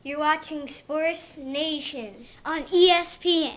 You're watching Sports Nation on ESPN.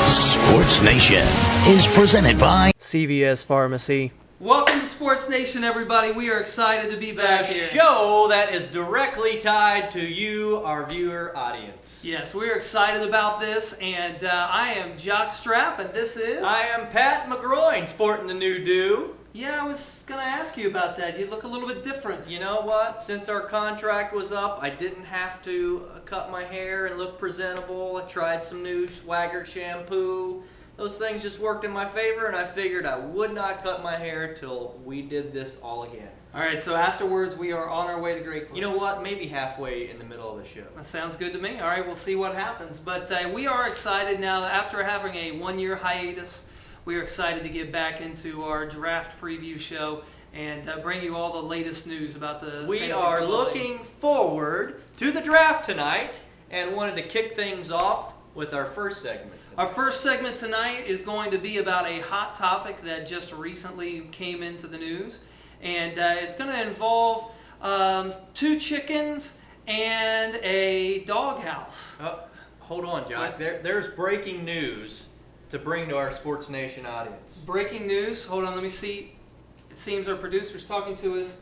Sports Nation is presented by CVS Pharmacy. Welcome to Sports Nation, everybody. We are excited to be back here. Show that is directly tied to you, our viewer audience. Yes, we are excited about this, and I am Jock Strap, and this is... I am Pat McGroin, sporting the new do. Yeah, I was going to ask you about that. You look a little bit different. You know what? Since our contract was up, I didn't have to cut my hair and look presentable. I tried some new Swagger shampoo. Those things just worked in my favor, and I figured I would not cut my hair till we did this all again. All right, so afterwards we are on our way to Great Clips. You know what? Maybe halfway in the middle of the show. That sounds good to me. All right, we'll see what happens. But we are excited now. After having a one-year hiatus, we are excited to get back into our draft preview show and bring you all the latest news about the We are looking forward to the draft tonight and wanted to kick things off with our first segment. Our first segment tonight is going to be about a hot topic that just recently came into the news. And it's going to involve 2 chickens and a doghouse. Hold on, Jock. There's breaking news to bring to our Sports Nation audience. Breaking news. Hold on, let me see. It seems our producer's talking to us.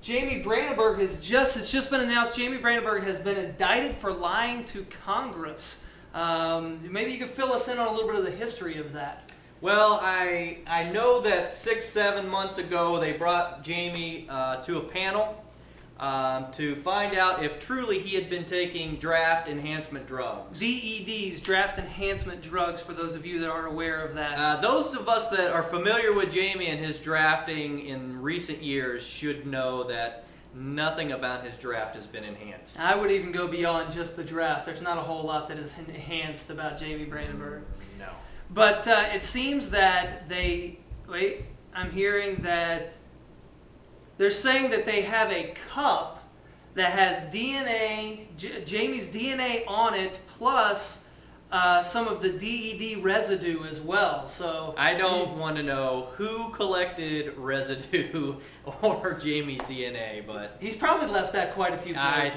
Jamie Brandenburg it's just been announced Jamie Brandenburg has been indicted for lying to Congress. Maybe you could fill us in on a little bit of the history of that. Well, I know that 6-7 months ago they brought Jamie to a panel to find out if truly he had been taking draft enhancement drugs. DEDs, draft enhancement drugs, for those of you that aren't aware of that. Those of us that are familiar with Jamie and his drafting in recent years should know that nothing about his draft has been enhanced. I would even go beyond just the draft. There's not a whole lot that is enhanced about Jamie Brandenburg. No. But it seems that I'm hearing that they're saying that they have a cup that has DNA, Jamie's DNA on it, plus some of the DED residue as well. So I don't want to know who collected residue or Jamie's DNA, but he's probably left that quite a few places.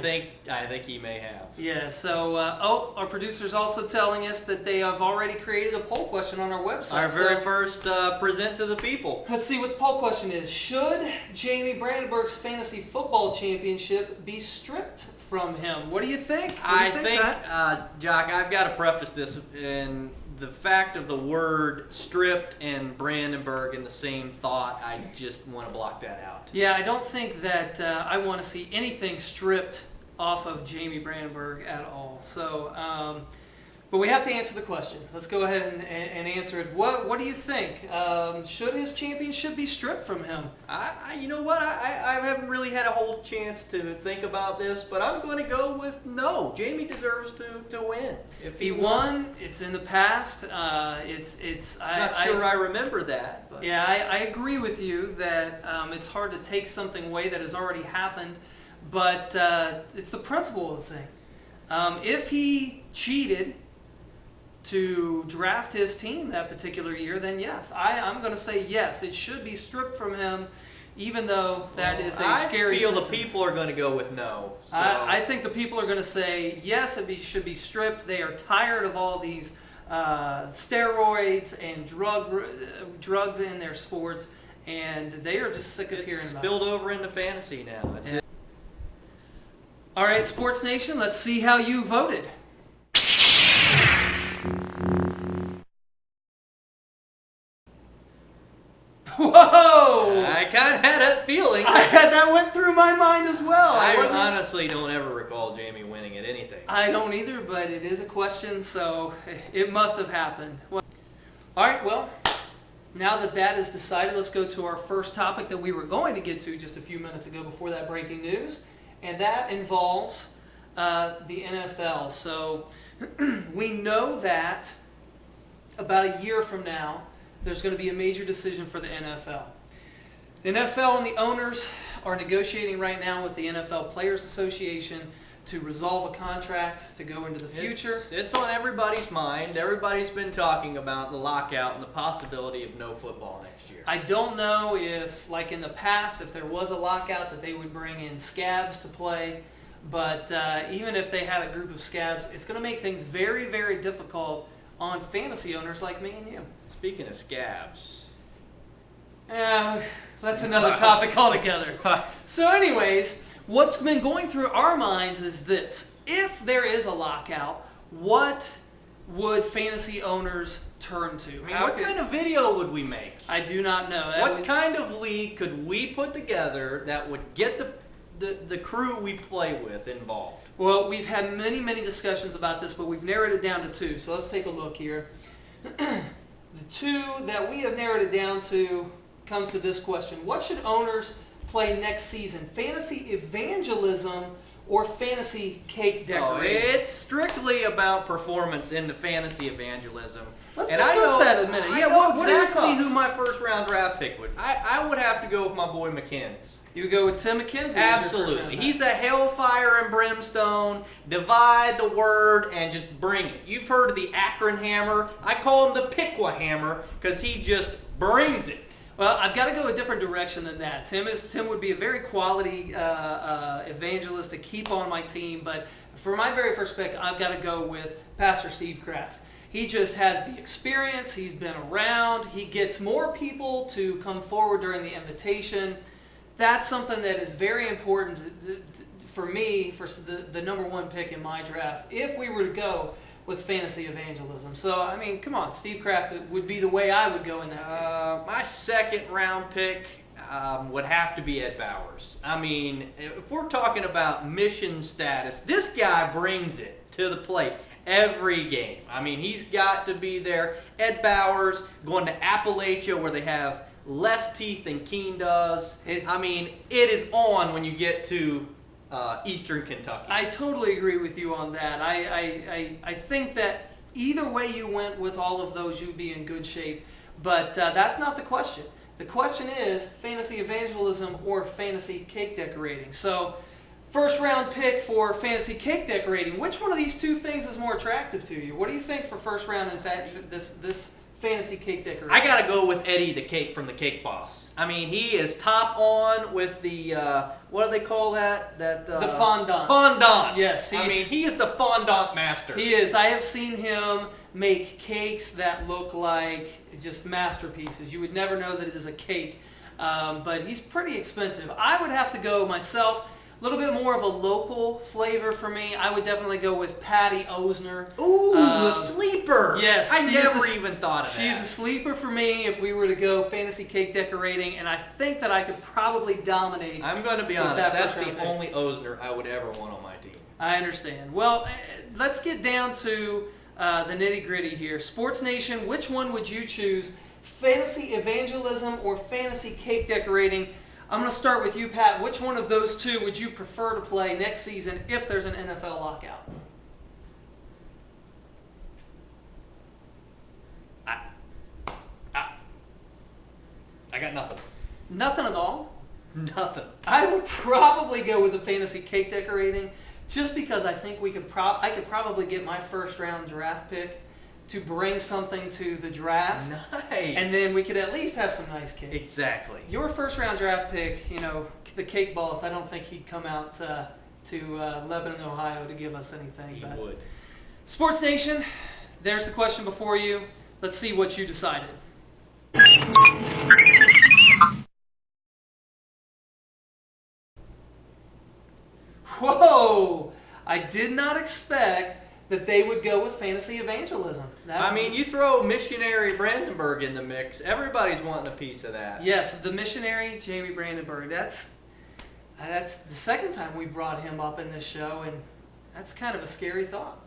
I think he may have. Yeah. So our producer's also telling us that they have already created a poll question on our website. Our very first present to the people. Let's see what the poll question is. Should Jamie Brandenburg's fantasy football championship be stripped from him? What do you think? I think Jock, I've got to preface this in the fact of the word stripped and Brandenburg in the same thought. I just want to block that out. Yeah, I don't think that I want to see anything stripped off of Jamie Brandenburg at all. So, but we have to answer the question. Let's go ahead and answer it. What do you think? Should his championship be stripped from him? You know what? I haven't really had a whole chance to think about this, but I'm going to go with no. Jamie deserves to win. If he won, it's in the past. Not sure I remember that. But. Yeah, I agree with you that it's hard to take something away that has already happened, but it's the principle of the thing. If he cheated to draft his team that particular year, then yes, I'm going to say yes. It should be stripped from him, even though that is a scary I feel sentence. the people are going to go with no. So. I think the people are going to say yes, should be stripped. They are tired of all these steroids and drugs in their sports, and they are just sick of hearing about it. Spilled over into fantasy now. Yeah. All right, Sports Nation, let's see how you voted. Whoa! I kind of had that feeling. That went through my mind as well. I honestly don't ever recall Jamie winning at anything. I don't either, but it is a question, so it must have happened. All right, well, now that is decided, let's go to our first topic that we were going to get to just a few minutes ago before that breaking news, and that involves the NFL. So we know that about a year from now, there's going to be a major decision for the NFL. The NFL and the owners are negotiating right now with the NFL Players Association to resolve a contract to go into the future. It's on everybody's mind. Everybody's been talking about the lockout and the possibility of no football next year. I don't know if, like in the past, if there was a lockout that they would bring in scabs to play. But even if they had a group of scabs, it's going to make things very, very difficult on fantasy owners like me and you. Speaking of scabs. That's another topic altogether. So anyways, what's been going through our minds is this. If there is a lockout, what would fantasy owners turn to? I mean, What kind of video would we make? I do not know. What kind of league could we put together that would get the crew we play with involved? Well, we've had many, many discussions about this, but we've narrowed it down to two. So let's take a look here. The two that we have narrowed it down to comes to this question. What should owners play next season? Fantasy evangelism or fantasy cake decorating? It's strictly about performance in the fantasy evangelism. Let's discuss that in a minute. I Yeah, know what are your exactly thoughts? who my first round draft pick would. I would have to go with my boy McKinns. You would go with Tim McKenzie. Absolutely. He's a hellfire and brimstone. Divide the word and just bring it. You've heard of the Akron Hammer. I call him the Piqua Hammer because he just brings it. Well, I've got to go a different direction than that. Tim would be a very quality evangelist to keep on my team, but for my very first pick, I've got to go with Pastor Steve Kraft. He just has the experience. He's been around. He gets more people to come forward during the invitation. That's something that is very important for me, for the number one pick in my draft, if we were to go with fantasy evangelism. So, I mean, come on, Steve Kraft would be the way I would go in that case. My second round pick would have to be Ed Bowers. I mean, if we're talking about mission status, this guy brings it to the plate every game. I mean, he's got to be there. Ed Bowers going to Appalachia where they have less teeth than Keene does. It is on when you get to Eastern Kentucky. I totally agree with you on that. I think that either way you went with all of those, you'd be in good shape. But that's not the question. The question is fantasy evangelism or fantasy cake decorating. So, first round pick for fantasy cake decorating. Which one of these two things is more attractive to you? What do you think for first round in fact this fantasy cake decorating? I gotta go with Eddie the Cake from the Cake Boss. I mean, he is top on with the what do they call that? The fondant. Fondant. Yes. I mean, he is the fondant master. He is. I have seen him make cakes that look like just masterpieces. You would never know that it is a cake, but he's pretty expensive. I would have to go myself. A little bit more of a local flavor for me. I would definitely go with Patty Osner. Ooh, the sleeper. Yes. I never even thought of that. She's a sleeper for me if we were to go fantasy cake decorating, and I think that I could probably dominate. I'm going to be with honest. that That's first round the pick. only Osner I would ever want on my team. I understand. Well, let's get down to the nitty-gritty here. Sports Nation, which one would you choose? Fantasy evangelism or fantasy cake decorating? I'm going to start with you, Pat. Which one of those two would you prefer to play next season if there's an NFL lockout? I got nothing. Nothing at all? Nothing. I would probably go with the fantasy cake decorating just because I think I could probably get my first round draft pick to bring something to the draft. Nice. And then we could at least have some nice cake. Exactly. Your first round draft pick, the cake boss, I don't think he'd come out to Lebanon, Ohio to give us anything. He but would. Sports Nation, there's the question before you. Let's see what you decided. Whoa! I did not expect that they would go with fantasy evangelism. You throw missionary Brandenburg in the mix, everybody's wanting a piece of that. Yes, the missionary Jamie Brandenburg. That's the second time we brought him up in this show, and that's kind of a scary thought.